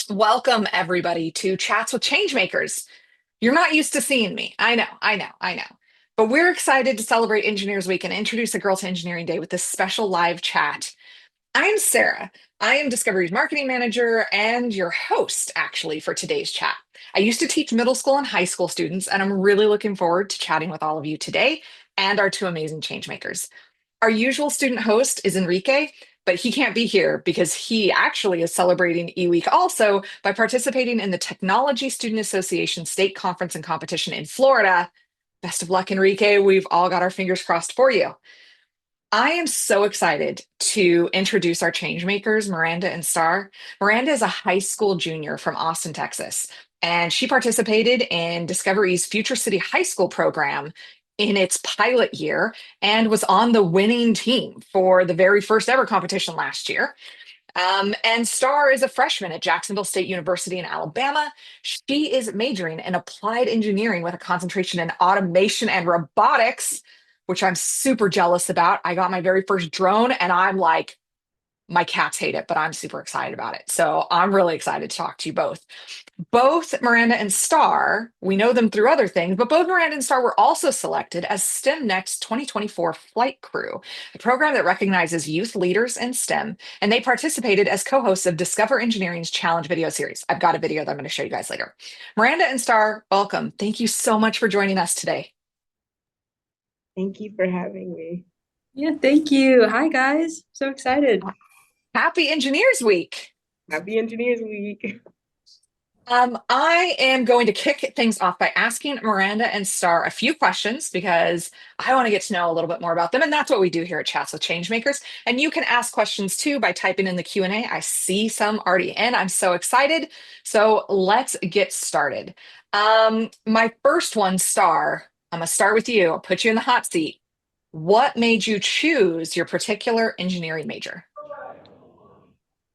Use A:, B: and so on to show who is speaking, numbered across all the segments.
A: Welcome, everybody, to Chats with Changemakers. You're not used to seeing me. I know. But we're excited to celebrate Engineers Week and introduce a Girl to Engineering Day with this special live chat. I'm Sarah. I am DiscoverE's marketing manager and your host, actually, for today's chat. I used to teach middle school and high school students, and I'm really looking forward to chatting with all of you today and our two amazing changemakers. Our usual student host is Enrique, but he can't be here because he actually is celebrating eWeek also by participating in the Technology Student Association State Conference and Competition in Florida. Best of luck, Enrique. We've all got our fingers crossed for you. I am so excited to introduce our change makers, Miranda and Star. Miranda is a high school junior from Austin, Texas, and she participated in DiscoverE's Future City High School program in its pilot year and was on the winning team for the very first ever competition last year. And Star is a freshman at Jacksonville State University in Alabama. She is majoring in applied engineering with a concentration in automation and robotics, which I'm super jealous about. I got my very first drone and I'm like, my cats hate it, but I'm super excited about it. So I'm really excited to talk to you both. Both Miranda and Star, we know them through other things, but both Miranda and Star were also selected as STEM Next 2024 Flight Crew, a program that recognizes youth leaders in STEM, and they participated as co-hosts of Discover Engineering's Challenge video series. I've got a video that I'm going to show you guys later. Miranda and Star, welcome. Thank you so much for joining us today.
B: Thank you for having me.
C: Yeah, thank you. Hi, guys. So excited.
A: Happy Engineers Week.
B: Happy Engineers Week.
A: I am going to kick things off by asking Miranda and Star a few questions because I want to get to know a little bit more about them, and that's what we do here at Chats with Changemakers. And you can ask questions too by typing in the Q&A. I see some already in. I'm so excited. So let's get started. My first one, Star, I'm gonna start with you. I'll put you in the hot seat. What made you choose your particular engineering major?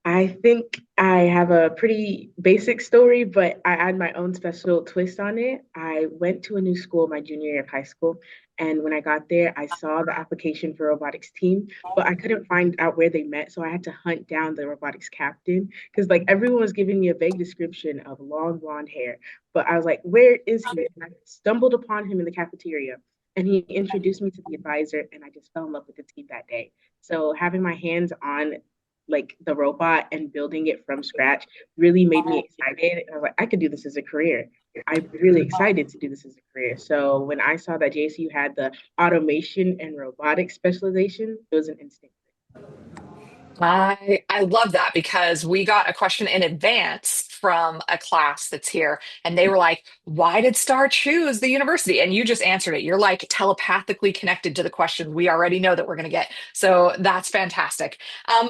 B: I think I have a pretty basic story, but I add my own special twist on it. I went to a new school my junior year of high school, and when I got there, I saw the application for robotics team, but I couldn't find out where they met, so I had to hunt down the robotics captain because like everyone was giving me a vague description of long blonde hair, but I was like, where is he? And I stumbled upon him in the cafeteria. And he introduced me to the advisor, and I just fell in love with the team that day. So having my hands on like the robot and building it from scratch really made me excited. I was like, I could do this as a career. I'm really excited to do this as a career. So when I saw that JSU had the automation and robotics specialization, it was an instinct.
A: I love that because we got a question in advance from a class that's here, and they were like, "Why did Star choose the university?" And you just answered it. You're like telepathically connected to the question we already know that we're going to get. So that's fantastic.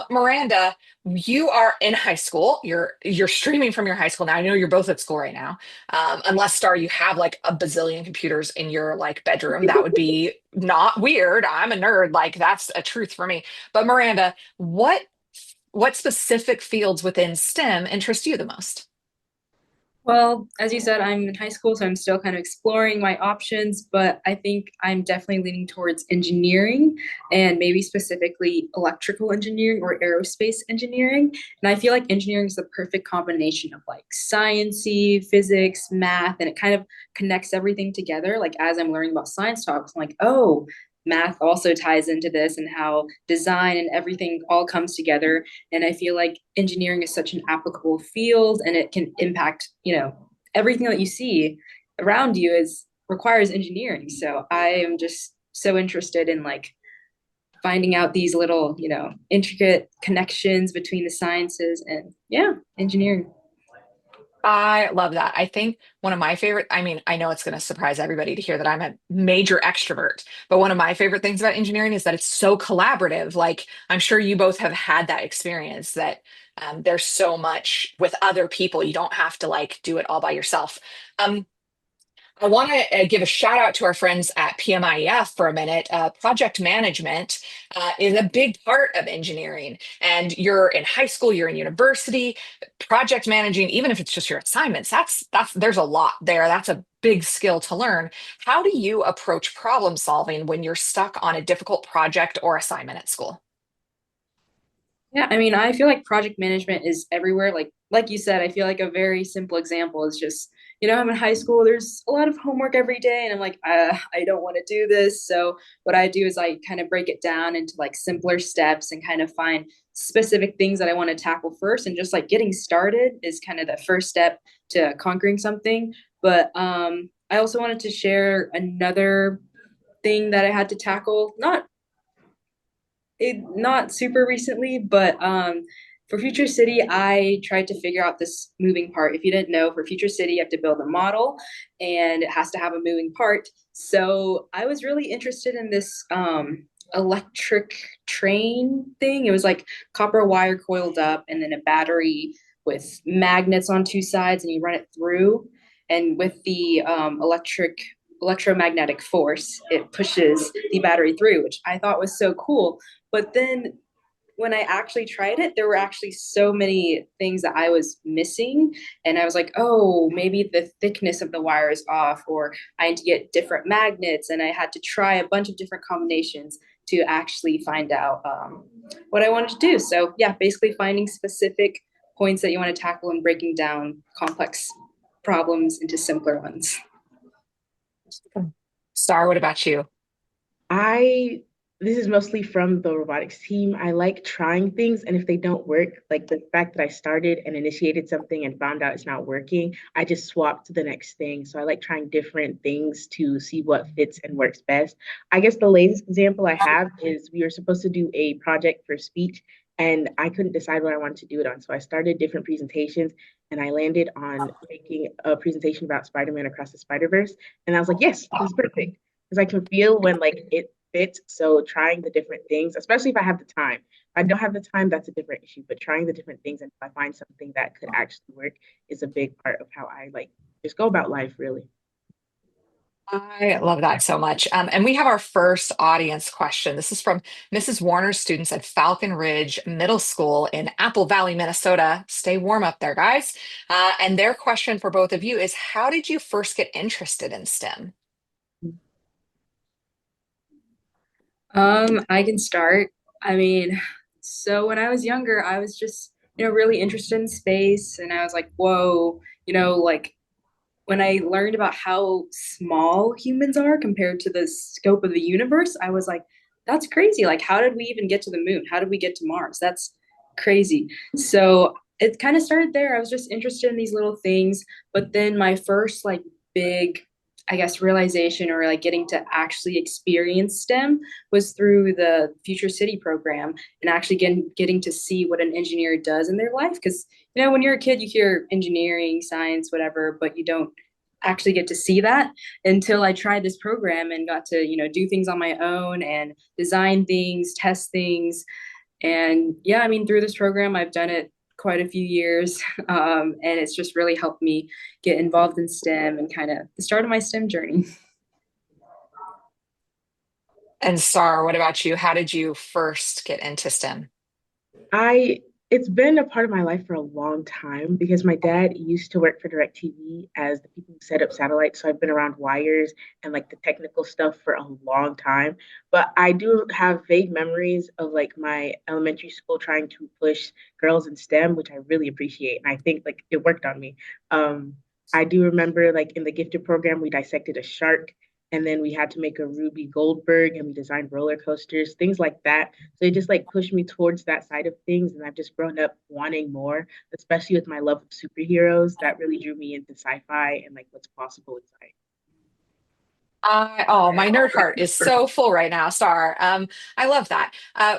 A: Miranda, you are in high school. You're streaming from your high school now. I know you're both at school right now. Unless Star, you have like a bazillion computers in your like bedroom. That would be not weird. I'm a nerd. Like that's a truth for me. But Miranda, what specific fields within STEM interest you the most?
C: Well, as you said, I'm in high school, so I'm still kind of exploring my options, but I think I'm definitely leaning towards engineering and maybe specifically electrical engineering or aerospace engineering. And I feel like engineering is the perfect combination of like sciencey, physics, math, and it kind of connects everything together. Like as I'm learning about science talks, I'm like, oh, math also ties into this and how design and everything all comes together. And I feel like engineering is such an applicable field and it can impact, everything that you see around you is requires engineering. So I am just so interested in like finding out these little, intricate connections between the sciences and yeah, engineering.
A: I love that. I think one of my favorite, I mean, I know it's going to surprise everybody to hear that I'm a major extrovert, but one of my favorite things about engineering is that it's so collaborative. Like, I'm sure you both have had that experience that there's so much with other people. You don't have to like do it all by yourself. Um, I want to give a shout out to our friends at PMIEF for a minute. Project management is a big part of engineering, and you're in high school, you're in university. Project managing, even if it's just your assignments, that's there's a lot there. That's a big skill to learn. How do you approach problem solving when you're stuck on a difficult project or assignment at school?
C: Yeah, I mean, I feel like project management is everywhere. Like you said, I feel like a very simple example is just, I'm in high school, there's a lot of homework every day, and I'm like, I don't want to do this. So what I do is I kind of break it down into like simpler steps and kind of find specific things that I want to tackle first. And just like getting started is kind of the first step to conquering something. But I also wanted to share another thing that I had to tackle, not super recently, but for Future City, I tried to figure out this moving part. If you didn't know, for Future City, you have to build a model and it has to have a moving part. So I was really interested in this electric train thing. It was like copper wire coiled up and then a battery with magnets on two sides, and you run it through. And with the electromagnetic force, it pushes the battery through, which I thought was so cool. But then when I actually tried it, there were actually so many things that I was missing. And I was like, oh, maybe the thickness of the wire is off, or I need to get different magnets. And I had to try a bunch of different combinations to actually find out what I wanted to do. So, yeah, basically finding specific points that you want to tackle and breaking down complex problems into simpler ones.
A: Star, what about you?
B: I this is mostly from the robotics team. I like trying things, and if they don't work, like the fact that I started and initiated something and found out it's not working, I just swap to the next thing. So I like trying different things to see what fits and works best. I guess the latest example I have is we were supposed to do a project for speech, and I couldn't decide what I wanted to do it on. So I started different presentations, and I landed on making a presentation about Spider-Man across the Spider-Verse. And I was like, yes, this is perfect because I can feel when like it fits. So trying the different things, especially if I have the time. If I don't have the time, that's a different issue. But trying the different things and if I find something that could actually work is a big part of how I like just go about life, really.
A: I love that so much. And we have our first audience question. This is from Mrs. Warner's students at Falcon Ridge Middle School in Apple Valley, Minnesota. Stay warm up there, guys. And their question for both of you is, how did you first get interested in STEM?
C: I can start. I mean, so when I was younger, I was just, really interested in space, and I was like, whoa, like when I learned about how small humans are compared to the scope of the universe, I was like, that's crazy. Like, how did we even get to the moon? How did we get to Mars? That's crazy. So it kind of started there. I was just interested in these little things. But then my first, like, big, I guess, realization or like getting to actually experience STEM was through the Future City program and actually getting to see what an engineer does in their life. Because, when you're a kid, you hear engineering, science, whatever, but you don't actually get to see that until I tried this program and got to, do things on my own and design things, test things. And yeah, I mean, through this program, I've done it quite a few years. And it's just really helped me get involved in STEM and kind of the start of my STEM journey.
A: And Star, what about you? How did you first get into STEM?
B: I it's been a part of my life for a long time because my dad used to work for DirecTV as the people who set up satellites. So I've been around wires and like the technical stuff for a long time. But I do have vague memories of like my elementary school trying to push girls in STEM, which I really appreciate. And I think like it worked on me. Um, I do remember like in the gifted program, we dissected a shark and then we had to make a Ruby Goldberg and we designed roller coasters, things like that. So it just like pushed me towards that side of things. And I've just grown up wanting more, especially with my love of superheroes. That really drew me into sci-fi and like what's possible with science.
A: Oh, my nerd heart is so full right now, Star. I love that.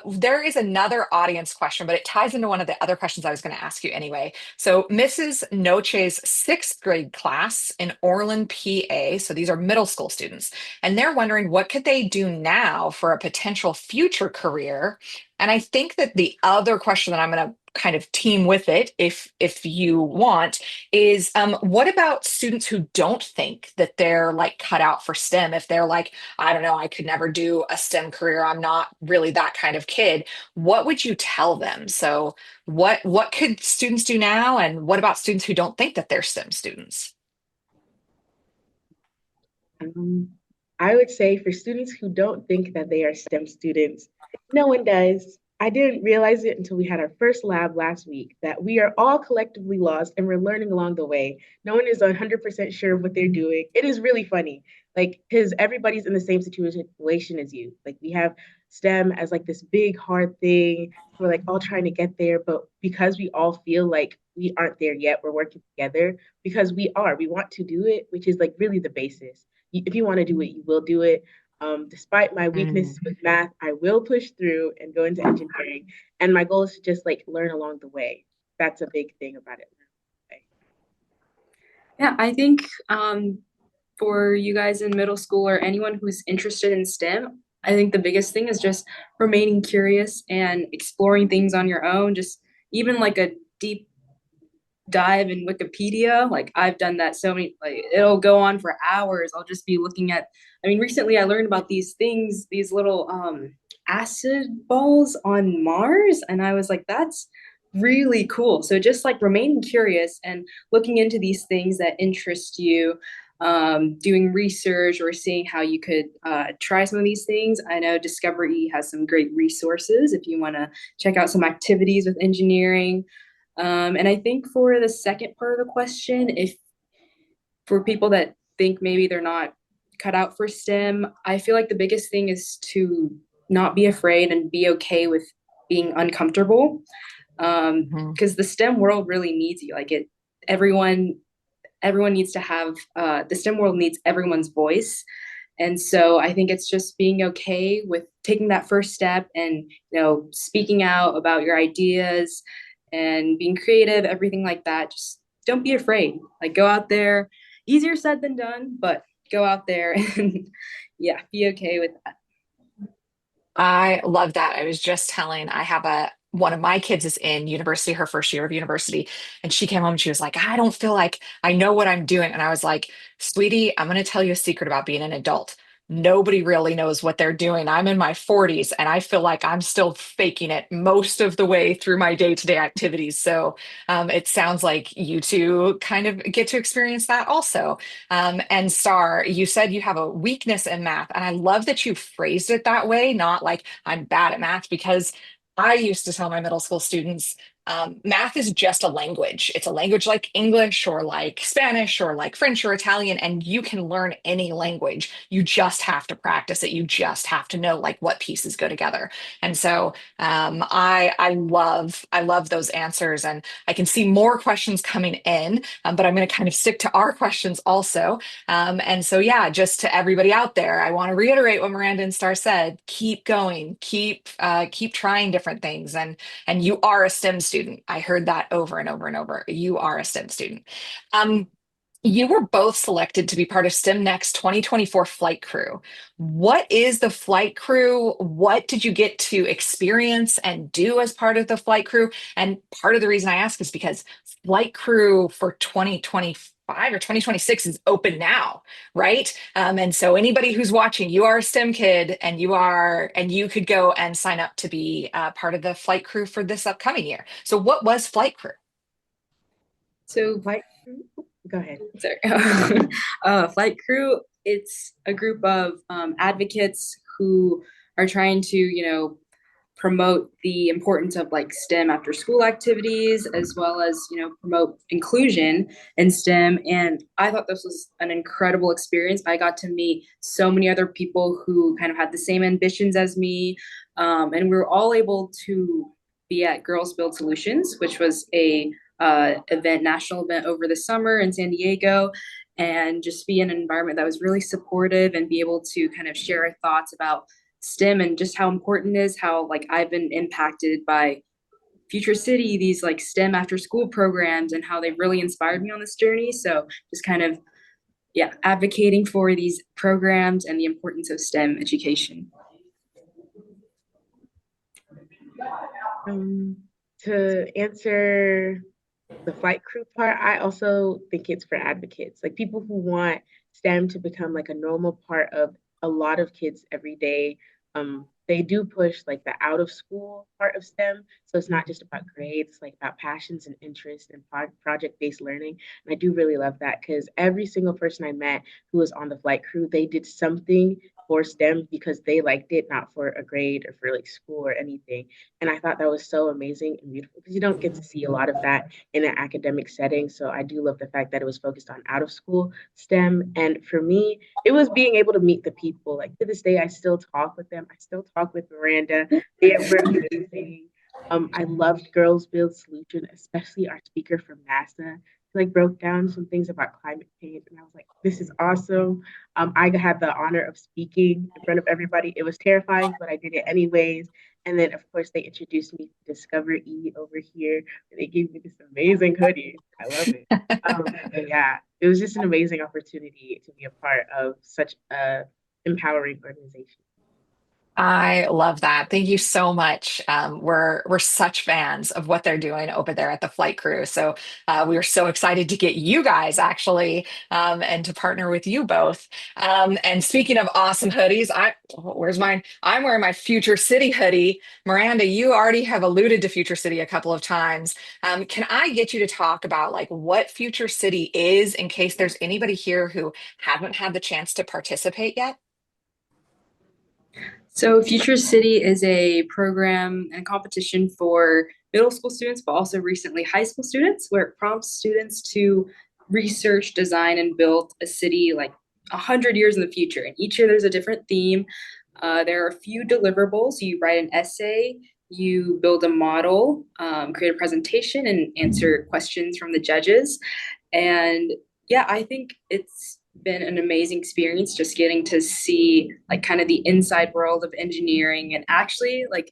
A: There is another audience question, but it ties into one of the other questions I was going to ask you anyway. So, Mrs. Noche's sixth grade class in Orland, PA. So these are middle school students, and they're wondering what could they do now for a potential future career. And I think that the other question that I'm going to kind of team with it, if you want, is what about students who don't think that they're like cut out for STEM? If they're like, I don't know, I could never do a STEM career. I'm not really that kind of kid. What would you tell them? So what could students do now? And what about students who don't think that they're STEM students?
B: Um, I would say for students who don't think that they are STEM students, no one does. I didn't realize it until we had our first lab last week that we are all collectively lost and we're learning along the way. No one is 100% sure what they're doing. It is really funny, like, because everybody's in the same situation as you. Like, we have STEM as like this big, hard thing. We're like all trying to get there, but because we all feel like we aren't there yet, we're working together because we want to do it, which is like really the basis. If you want to do it, you will do it. Despite my
A: Mm.
B: weaknesses with math, I will push through and go into engineering. And my goal is to just like learn along the way. That's a big thing about it.
C: Yeah, I think for you guys in middle school or anyone who's interested in STEM, I think the biggest thing is just remaining curious and exploring things on your own. Just even like a deep dive in Wikipedia. Like I've done that so many, like it'll go on for hours. I'll just be looking at, I mean, recently I learned about these things, these little acid balls on Mars, and I was like, that's really cool. So just like remaining curious and looking into these things that interest you, doing research or seeing how you could try some of these things. I know DiscoverE has some great resources if you want to check out some activities with engineering. And I think for the second part of the question, if for people that think maybe they're not cut out for STEM, I feel like the biggest thing is to not be afraid and be okay with being uncomfortable.
A: Mhm.
C: Because the STEM world really needs you. Like everyone, everyone needs to have the STEM world needs everyone's voice. And so I think it's just being okay with taking that first step and speaking out about your ideas and being creative, everything like that. Just don't be afraid. Like go out there. Easier said than done, but go out there and yeah, be okay with that.
A: I love that. I was just telling, I have a one of my kids is in university, her first year of university, and she came home and she was like, I don't feel like I know what I'm doing. And I was like, sweetie, I'm going to tell you a secret about being an adult. Nobody really knows what they're doing. I'm in my 40s and I feel like I'm still faking it most of the way through my day-to-day activities. So it sounds like you two kind of get to experience that also. And Star, you said you have a weakness in math, and I love that you phrased it that way, not like I'm bad at math, because I used to tell my middle school students, math is just a language. It's a language like English or like Spanish or like French or Italian, and you can learn any language. You just have to practice it. You just have to know like what pieces go together. And so I love those answers, and I can see more questions coming in, but I'm going to kind of stick to our questions also. And so, yeah, just to everybody out there, I want to reiterate what Miranda and Star said: keep going, keep trying different things, and you are a STEM student. I heard that over and over and over. You are a STEM student. Um, you were both selected to be part of STEM Next 2024 flight crew. What is the flight crew? What did you get to experience and do as part of the flight crew? And part of the reason I ask is because flight crew for 2025 or 2026 is open now, right? And so anybody who's watching, you are a STEM kid, and you could go and sign up to be part of the flight crew for this upcoming year. So what was flight crew?
C: So
B: Like, go ahead.
C: sorry. Flight crew, it's a group of advocates who are trying to, promote the importance of like STEM after school activities, as well as, promote inclusion in STEM. And I thought this was an incredible experience. I got to meet so many other people who kind of had the same ambitions as me. And we were all able to be at Girls Build Solutions, which was a national event over the summer in San Diego, and just be in an environment that was really supportive and be able to kind of share our thoughts about STEM and just how important it is, how like I've been impacted by Future City, these like STEM after school programs, and how they've really inspired me on this journey. So just kind of, yeah, advocating for these programs and the importance of STEM education.
B: To answer the flight crew part, I also think it's for advocates, like people who want STEM to become like a normal part of a lot of kids' everyday they do push like the out of school part of STEM. So it's not just about grades, it's like about passions and interests and project based learning. And I do really love that because every single person I met who was on the flight crew, they did something for STEM because they liked it, not for a grade or for like school or anything. And I thought that was so amazing and beautiful because you don't get to see a lot of that in an academic setting. So I do love the fact that it was focused on out of school STEM. And for me, it was being able to meet the people. Like to this day, I still talk with them. I still talk with Miranda. They were amazing. I loved Girls Build Solution, especially our speaker from NASA. Like broke down some things about climate change, and I was like, "This is awesome." I had the honor of speaking in front of everybody. It was terrifying, but I did it anyways. And then, of course, they introduced me to DiscoverE over here. And they gave me this amazing hoodie. I love it. But yeah, it was just an amazing opportunity to be a part of such a empowering organization.
A: I love that. Thank you so much. We're such fans of what they're doing over there at the flight crew. So we are so excited to get you guys actually and to partner with you both. And speaking of awesome hoodies, where's mine? I'm wearing my Future City hoodie. Miranda, you already have alluded to Future City a couple of times. Can I get you to talk about like what Future City is in case there's anybody here who haven't had the chance to participate yet?
C: So Future City is a program and competition for middle school students, but also recently high school students, where it prompts students to research, design, and build a city like 100 years in the future. And each year there's a different theme. There are a few deliverables. You write an essay, you build a model, create a presentation, and answer questions from the judges. And yeah, I think it's been an amazing experience just getting to see like kind of the inside world of engineering and actually like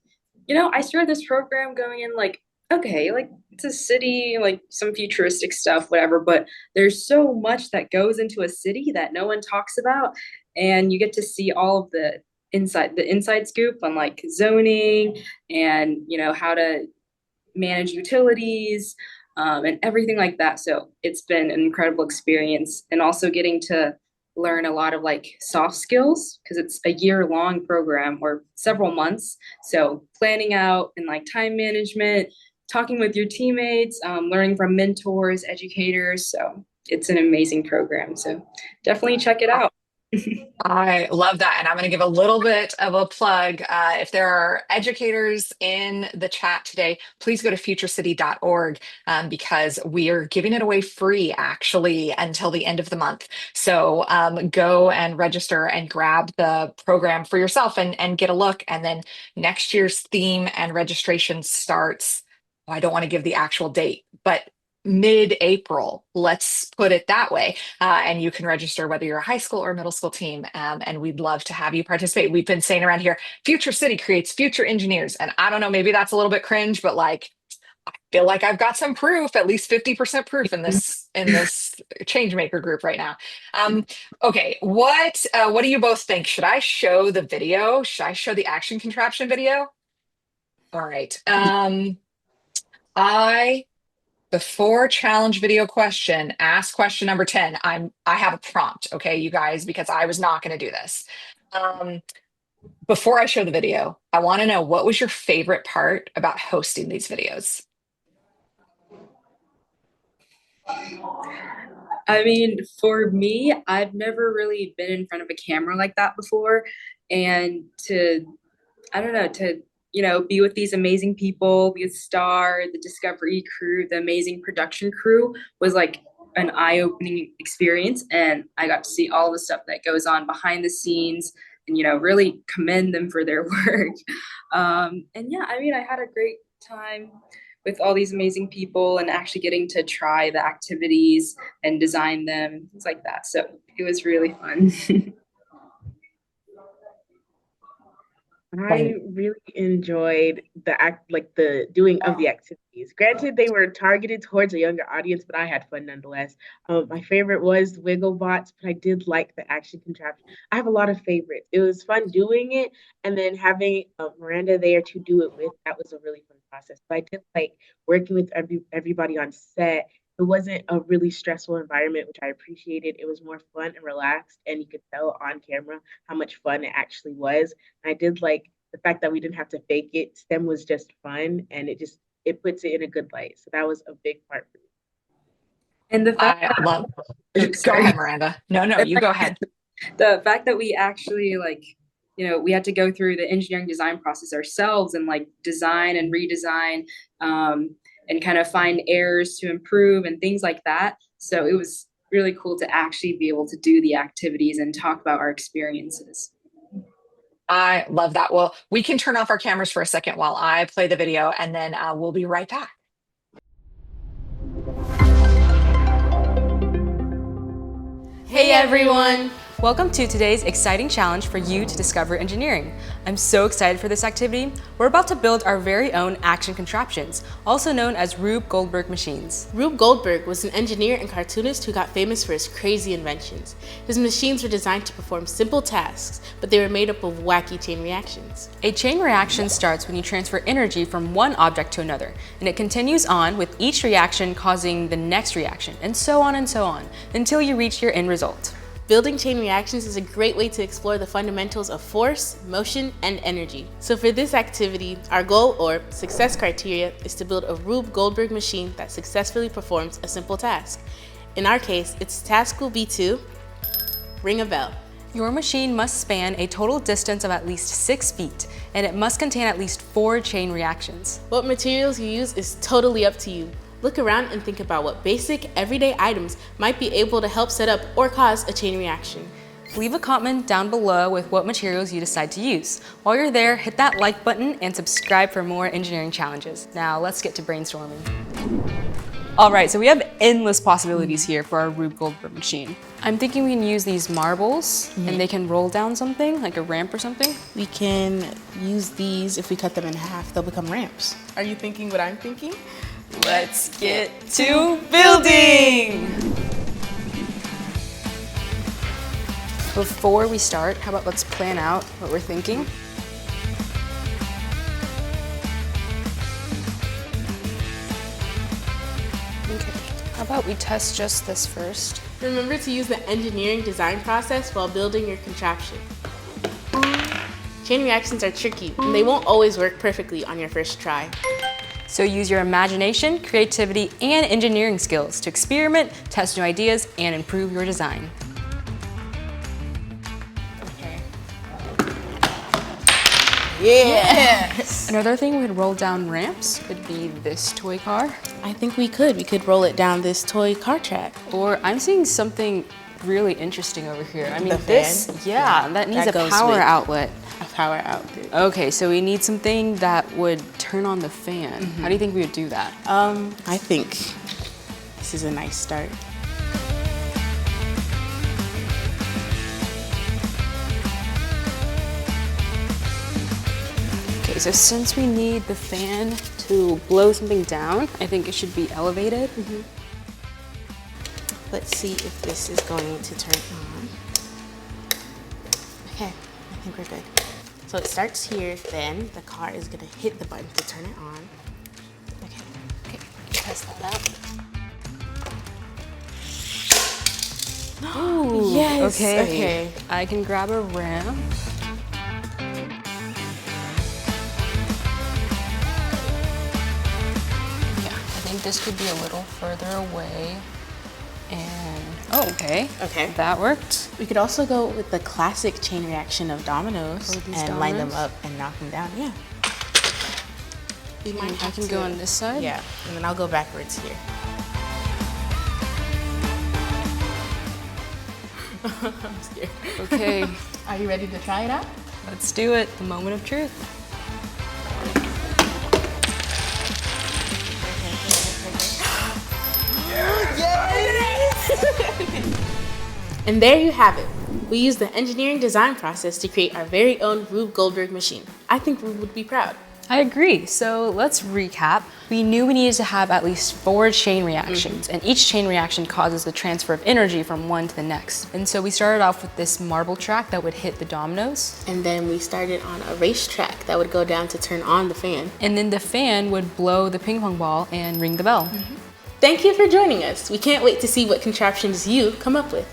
C: I started this program going in like okay like it's a city like some futuristic stuff whatever but there's so much that goes into a city that no one talks about and you get to see all of the inside scoop on like zoning and how to manage utilities and everything like that. So it's been an incredible experience and also getting to learn a lot of like soft skills because it's a year-long program or several months. So planning out and like time management, talking with your teammates, learning from mentors, educators. So it's an amazing program. So definitely check it out.
A: I love that. And I'm going to give a little bit of a plug. If there are educators in the chat today, please go to futurecity.org because we are giving it away free actually until the end of the month. So go and register and grab the program for yourself and get a look. And then next year's theme and registration starts. I don't want to give the actual date, but mid-April, let's put it that way. And you can register whether you're a high school or middle school team. And we'd love to have you participate. We've been saying around here, Future City creates future engineers. And I don't know, maybe that's a little bit cringe, but like, I feel like I've got some proof, at least 50% proof in this change maker group right now. Okay, what do you both think? Should I show the video? Should I show the action contraption video? All right. I Before challenge video question, ask question number 10. I have a prompt, okay, you guys, because I was not going to do this. Before I show the video, I want to know what was your favorite part about hosting these videos?
C: I mean, for me, I've never really been in front of a camera like that before. And I don't know, to be with these amazing people, be a star, the DiscoverE crew, the amazing production crew was like an eye-opening experience. And I got to see all the stuff that goes on behind the scenes and, really commend them for their work. And yeah, I mean, I had a great time with all these amazing people and actually getting to try the activities and design them, things like that. So it was really fun.
B: I really enjoyed the act, like the doing of the activities. Granted, they were targeted towards a younger audience, but I had fun nonetheless. My favorite was Wiggle Bots, but I did like the action contraption. I have a lot of favorites. It was fun doing it, and then having Miranda there to do it with. That was a really fun process. But I did like working with everybody on set. It wasn't a really stressful environment, which I appreciated. It was more fun and relaxed, and you could tell on camera how much fun it actually was. I did like the fact that we didn't have to fake it. STEM was just fun, and it puts it in a good light. So that was a big part for me.
C: And the fact
A: I love.
C: Oh,
A: Go
C: sorry.
A: ahead, Miranda. No, you go ahead.
C: The fact that we actually we had to go through the engineering design process ourselves and like design and redesign and kind of find errors to improve and things like that. So it was really cool to actually be able to do the activities and talk about our experiences.
A: I love that. Well, we can turn off our cameras for a second while I play the video, and then we'll be right back.
D: Hey everyone! Welcome to today's exciting challenge for you to discover engineering. I'm so excited for this activity. We're about to build our very own action contraptions, also known as Rube Goldberg machines.
E: Rube Goldberg was an engineer and cartoonist who got famous for his crazy inventions. His machines were designed to perform simple tasks, but they were made up of wacky chain reactions.
D: A chain reaction starts when you transfer energy from one object to another, and it continues on with each reaction causing the next reaction, and so on, until you reach your end result.
E: Building chain reactions is a great way to explore the fundamentals of force, motion, and energy. So for this activity, our goal or success criteria is to build a Rube Goldberg machine that successfully performs a simple task. In our case, its task will be to ring a bell.
D: Your machine must span a total distance of at least 6 feet, and it must contain at least 4 chain reactions.
E: What materials you use is totally up to you. Look around and think about what basic, everyday items might be able to help set up or cause a chain reaction.
D: Leave a comment down below with what materials you decide to use. While you're there, hit that like button and subscribe for more engineering challenges. Now let's get to brainstorming. All right, so we have endless possibilities here for our Rube Goldberg machine. I'm thinking we can use these marbles and they can roll down something, like a ramp or something.
E: We can use these if we cut them in half, they'll become ramps. Are you thinking what I'm thinking?
D: Let's get to building! Before we start, how about let's plan out what we're thinking? Okay, how about we test just this first?
E: Remember to use the engineering design process while building your contraption. Chain reactions are tricky, and they won't always work perfectly on your first try.
D: So use your imagination, creativity, and engineering skills to experiment, test new ideas, and improve your design.
E: Okay. Yes!
D: Another thing we could roll down ramps could be this toy car.
E: I think we could. We could roll it down this toy car track.
D: Or I'm seeing something really interesting over here. I mean,
E: The
D: this,
E: fan?
D: yeah, that needs
E: That
D: a
E: goes
D: power
E: with-
D: outlet.
E: A power outlet.
D: Okay, so we need something that would turn on the fan. How do you think we would do that?
E: I think this is a nice start.
D: Okay, so since we need the fan to blow something down, I think it should be elevated.
E: Let's see if this is going to turn on. Okay, I think we're good. So it starts here, then the car is gonna hit the button to turn it on.
D: Okay, test that out.
E: Oh, yes.
D: Okay. I can grab a ramp. Yeah, I think this could be a little further away. And, oh, okay.
E: Okay.
D: That worked.
E: We could also go with the classic chain reaction of dominoes
D: Oh, these
E: and line them
D: dominoes?
E: up and knock them down. Yeah. We might
D: I
E: have
D: can
E: to-
D: go on this side.
E: Yeah, and then I'll go backwards here. I'm scared.
D: Okay,
E: Are you ready to try it out?
D: let's do it. The moment of truth.
E: And there you have it. We used the engineering design process to create our very own Rube Goldberg machine. I think Rube would be proud.
D: I agree. So let's recap. We knew we needed to have at least 4 chain reactions, and each chain reaction causes the transfer of energy from one to the next. And so we started off with this marble track that would hit the dominoes,
E: And then we started on a racetrack that would go down to turn on the fan.
D: and then the fan would blow the ping pong ball and ring the bell.
E: Thank you for joining us. We can't wait to see what contraptions you come up with.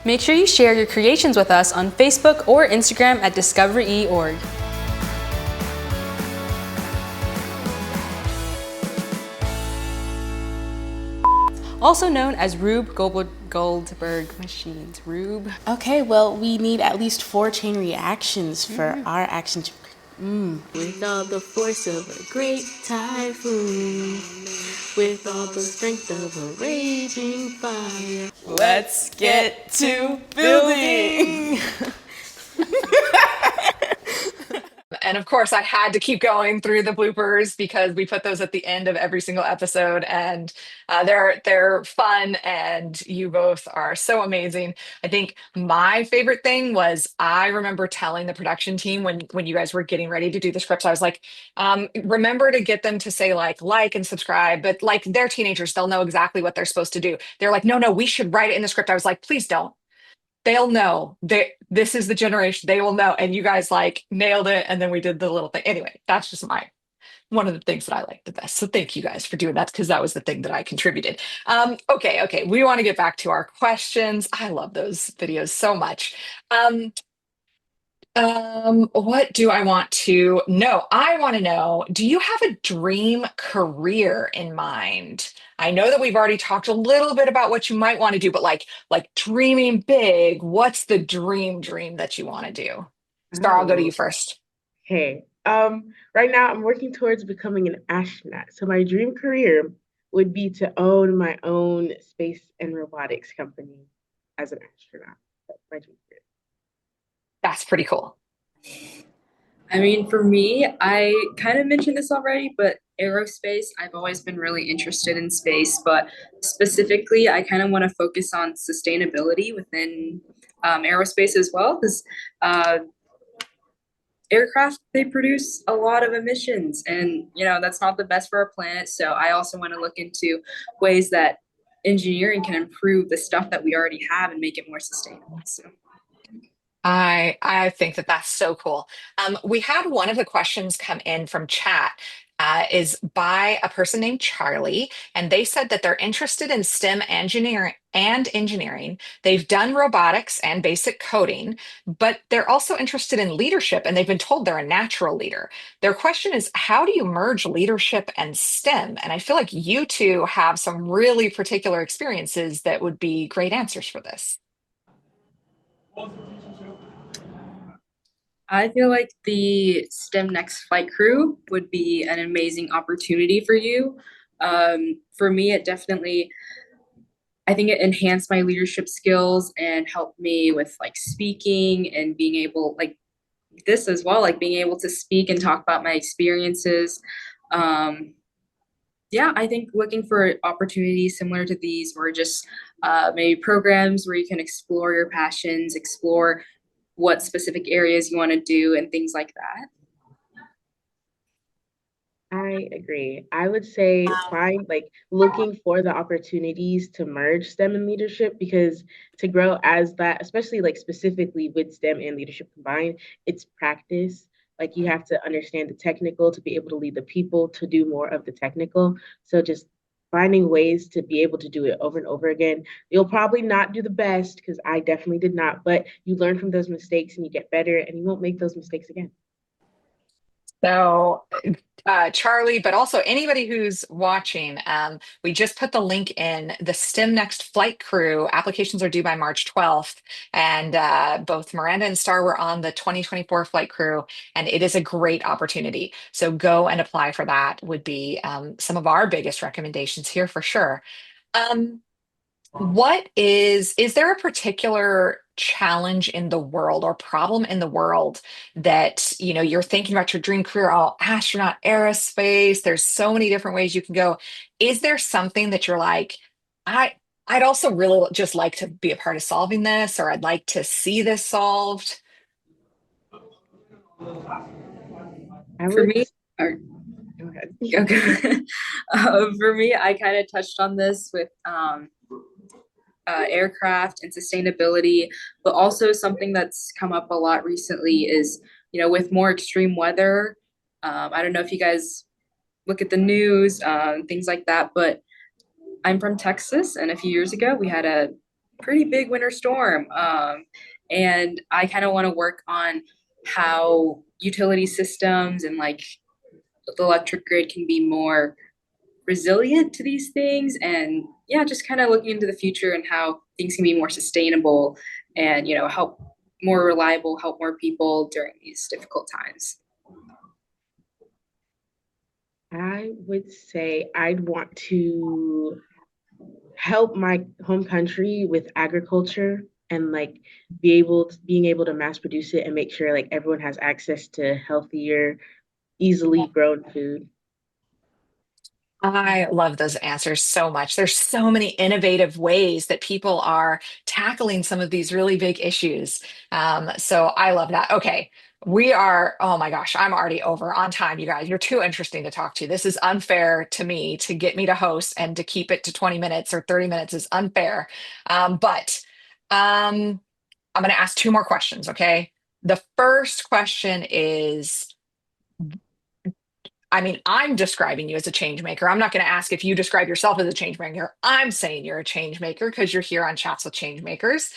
D: Make sure you share your creations with us on Facebook or Instagram at DiscoverE.org. also known as Rube Goldberg machines. Rube.
E: Okay, well, we need at least 4 chain reactions for our action. With all the force of a great typhoon, with all the strength of a raging fire.
D: Let's get to building.
A: And of course, I had to keep going through the bloopers because we put those at the end of every single episode, and they're fun. And you both are so amazing. I think my favorite thing was I remember telling the production team when you guys were getting ready to do the scripts, I was like, remember to get them to say like and subscribe, but like they're teenagers, they'll know exactly what they're supposed to do. They're like, no, we should write it in the script. I was like, please don't. They'll know. This is the generation. They will know. And you guys like nailed it. And then we did the little thing. Anyway, that's just one of the things that I like the best. So thank you guys for doing that, because that was the thing that I contributed. Okay. We want to get back to our questions. I love those videos so much. What do I want to know? I want to know, do you have a dream career in mind? I know that we've already talked a little bit about what you might want to do, but like dreaming big, what's the dream that you want to do? Star, I'll go to you first.
B: Okay. Right now I'm working towards becoming an astronaut. So my dream career would be to own my own space and robotics company as an astronaut. That's my dream career.
A: That's pretty cool.
C: I mean, for me, I kind of mentioned this already, but aerospace, I've always been really interested in space, but specifically, I kind of want to focus on sustainability within aerospace as well, because aircraft, they produce a lot of emissions, and that's not the best for our planet. So I also want to look into ways that engineering can improve the stuff that we already have and make it more sustainable. So
A: I think that that's so cool. We had one of the questions come in from chat, is by a person named Charlie, and they said that they're interested in STEM engineering. They've done robotics and basic coding, but they're also interested in leadership, and they've been told they're a natural leader. Their question is, how do you merge leadership and STEM? And I feel like you two have some really particular experiences that would be great answers for this.
C: I feel like the STEM Next Flight Crew would be an amazing opportunity for you. For me, I think it enhanced my leadership skills and helped me with like speaking and being able, like this as well, like being able to speak and talk about my experiences. Yeah, I think looking for opportunities similar to these, or just maybe programs where you can explore your passions, explore what specific areas you want to do and things like that.
B: I agree. I would say looking for the opportunities to merge STEM and leadership, because to grow as that, especially like specifically with STEM and leadership combined, it's practice. Like you have to understand the technical to be able to lead the people to do more of the technical. So just finding ways to be able to do it over and over again. You'll probably not do the best, because I definitely did not, but you learn from those mistakes and you get better and you won't make those mistakes again.
A: So, Charlie, but also anybody who's watching, we just put the link in. The STEM Next Flight Crew applications are due by March 12th. And both Miranda and Star were on the 2024 flight crew, and it is a great opportunity. So go and apply for that would be some of our biggest recommendations here for sure. Is there a particular challenge in the world or problem in the world that, you're thinking about your dream career, astronaut, aerospace, there's so many different ways you can go. Is there something that you're like, I'd also really just like to be a part of solving this, or I'd like to see this solved?
C: For me, go ahead. Okay. For me, I kind of touched on this with aircraft and sustainability, but also something that's come up a lot recently is, with more extreme weather. I don't know if you guys look at the news, things like that, but I'm from Texas, and a few years ago we had a pretty big winter storm. And I kind of want to work on how utility systems and like the electric grid can be more resilient to these things, and yeah, just kind of looking into the future and how things can be more sustainable and, help more reliable, help more people during these difficult times.
B: I would say I'd want to help my home country with agriculture and like being able to mass produce it and make sure like everyone has access to healthier, easily grown food.
A: I love those answers so much. There's so many innovative ways that people are tackling some of these really big issues. So I love that. Okay. Oh my gosh, I'm already over on time, you guys. You're too interesting to talk to. This is unfair to me to get me to host and to keep it to 20 minutes or 30 minutes is unfair. But I'm going to ask two more questions. Okay. The first question is, I'm describing you as a change maker. I'm not going to ask if you describe yourself as a change maker. I'm saying you're a change maker because you're here on Chats with Change Makers.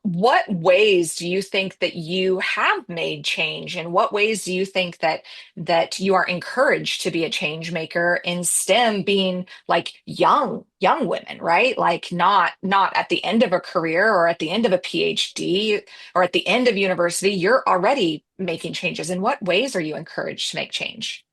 A: What ways do you think that you have made change, and what ways do you think that you are encouraged to be a change maker in STEM, being like young women, right? Like not at the end of a career or at the end of a PhD or at the end of university. You're already making changes. In what ways are you encouraged to make change?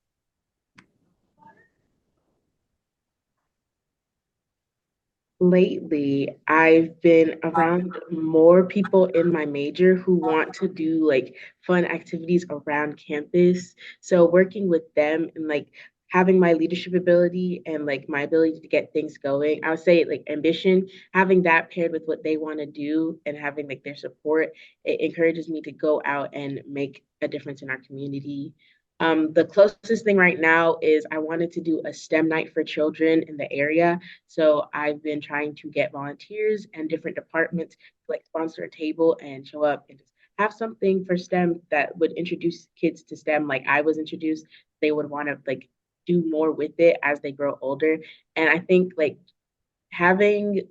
B: Lately, I've been around more people in my major who want to do like fun activities around campus. So working with them and like having my leadership ability and like my ability to get things going, I would say like ambition, having that paired with what they want to do and having like their support, it encourages me to go out and make a difference in our community. The closest thing right now is I wanted to do a STEM night for children in the area. So I've been trying to get volunteers and different departments to like sponsor a table and show up and just have something for STEM that would introduce kids to STEM like I was introduced. They would want to like do more with it as they grow older. And I think like having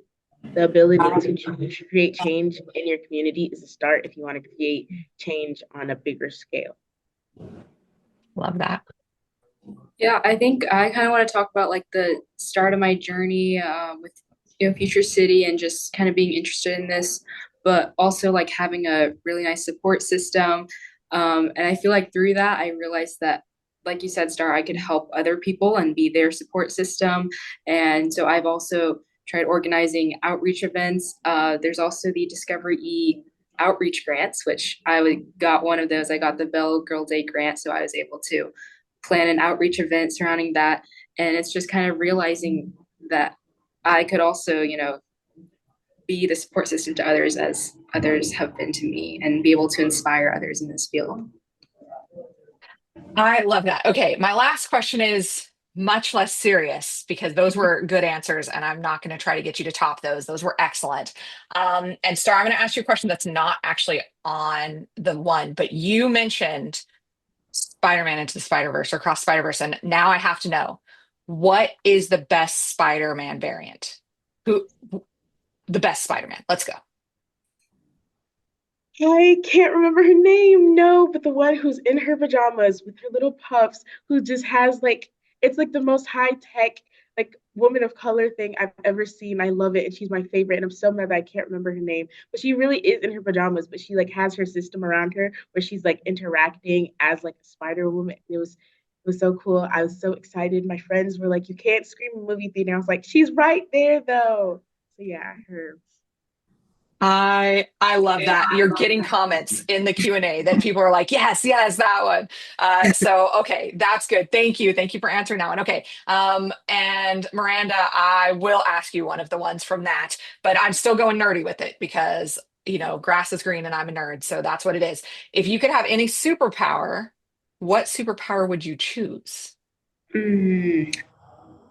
B: the ability to create change in your community is a start if you want to create change on a bigger scale.
A: Love that.
C: Yeah, I think I kind of want to talk about like the start of my journey with Future City and just kind of being interested in this, but also like having a really nice support system. And I feel like through that, I realized that, like you said, Star, I could help other people and be their support system. And so I've also tried organizing outreach events. There's also the DiscoverE outreach grants, which got one of those. I got the Bell Girl Day grant, so I was able to plan an outreach event surrounding that. And it's just kind of realizing that I could also, be the support system to others as others have been to me and be able to inspire others in this field.
A: I love that. Okay, my last question is much less serious because those were good answers, and I'm not going to try to get you to top those. Those were excellent. And Star, I'm going to ask you a question that's not actually on the one, but you mentioned Spider-Man into the Spider-Verse or Cross Spider-Verse, and now I have to know, what is the best Spider-Man variant? Who the best Spider-Man? Let's go.
B: I can't remember her name, no, but the one who's in her pajamas with her little puffs, who just has like, it's like the most high tech, like woman of color thing I've ever seen. I love it. And she's my favorite. And I'm so mad that I can't remember her name, but she really is in her pajamas, but she like has her system around her where she's like interacting as like a Spider Woman. It was so cool. I was so excited. My friends were like, you can't scream in a movie theater. I was like, she's right there though. So yeah, her.
A: I love that. You're getting comments in the Q&A that people are like, yes, yes, that one. So, okay, that's good. Thank you. Thank you for answering that one. Okay. And Miranda, I will ask you one of the ones from that, but I'm still going nerdy with it because, grass is green and I'm a nerd. So that's what it is. If you could have any superpower, what superpower would you choose?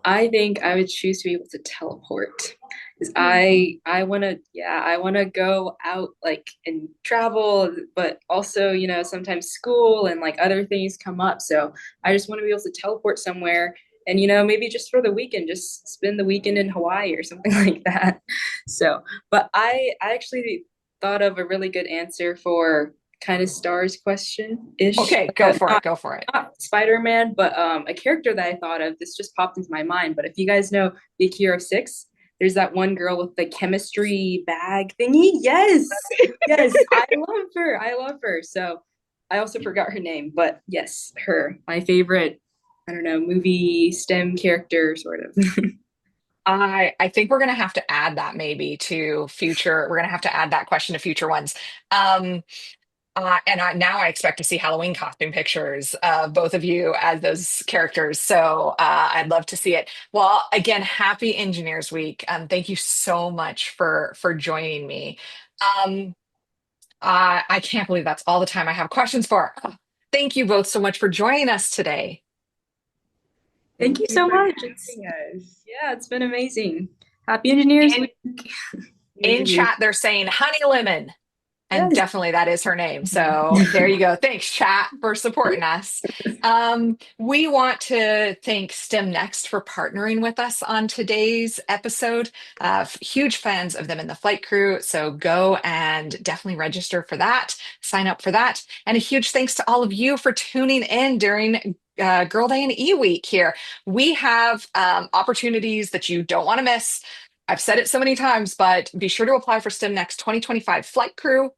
C: I think I would choose to be able to teleport because I want to, yeah, I want to go out like and travel, but also, sometimes school and like other things come up. So I just want to be able to teleport somewhere and, maybe just for the weekend, just spend the weekend in Hawaii or something like that. So, but I actually thought of a really good answer for kind of stars question-ish.
A: Okay, go for it. Go for it.
C: Not Spider-Man, but a character that I thought of. This just popped into my mind. But if you guys know the Akira 6, there's that one girl with the chemistry bag thingy. Yes, yes, I love her. I love her. So I also forgot her name, but yes, her. My favorite, I don't know, movie STEM character, sort of.
A: I think we're going to have to add that maybe to future. We're going to have to add that question to future ones. Now I expect to see Halloween costume pictures of both of you as those characters. So I'd love to see it. Well, again, happy Engineers Week. Thank you so much for joining me. I can't believe that's all the time I have questions for. Thank you both so much for joining us today.
C: Thank you so
B: for
C: much.
B: having us.
C: Yeah, it's been amazing. Happy Engineers
A: And
C: Week.
A: in chat, they're saying Honey Lemon. And
C: Yes.
A: definitely that is her name. So there you go. Thanks, chat, for supporting us. We want to thank STEM Next for partnering with us on today's episode. Huge fans of them in the flight crew. So go and definitely register for that, sign up for that. And a huge thanks to all of you for tuning in during Girl Day and E-Week here. We have opportunities that you don't want to miss. I've said it so many times, but be sure to apply for STEM Next 2025 Flight Crew.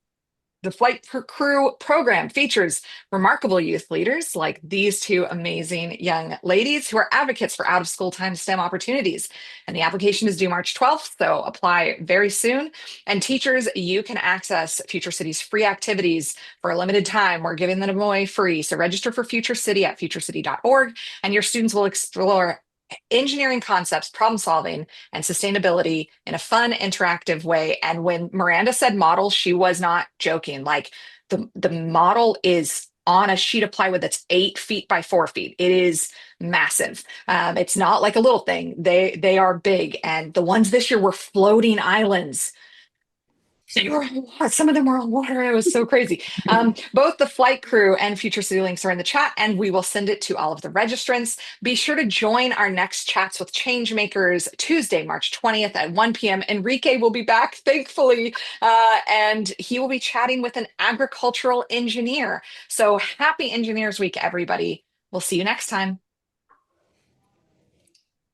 A: The Flight Crew program features remarkable youth leaders like these two amazing young ladies who are advocates for out-of-school time STEM opportunities. And the application is due March 12th, so apply very soon. And teachers, you can access Future City's free activities for a limited time. We're giving them away free. So register for Future City at futurecity.org, and your students will explore engineering concepts, problem solving, and sustainability in a fun, interactive way. And when Miranda said model, she was not joking. Like the model is on a sheet of plywood that's 8 feet by 4 feet. It is massive. It's not like a little thing. They are big. And the ones this year were floating islands. Some of them were on water. It was so crazy. Both the flight crew and Future City links are in the chat, and we will send it to all of the registrants. Be sure to join our next Chats with Changemakers Tuesday, March 20th at 1 p.m. Enrique will be back, thankfully, and he will be chatting with an agricultural engineer. So happy Engineers Week, everybody. We'll see you next time.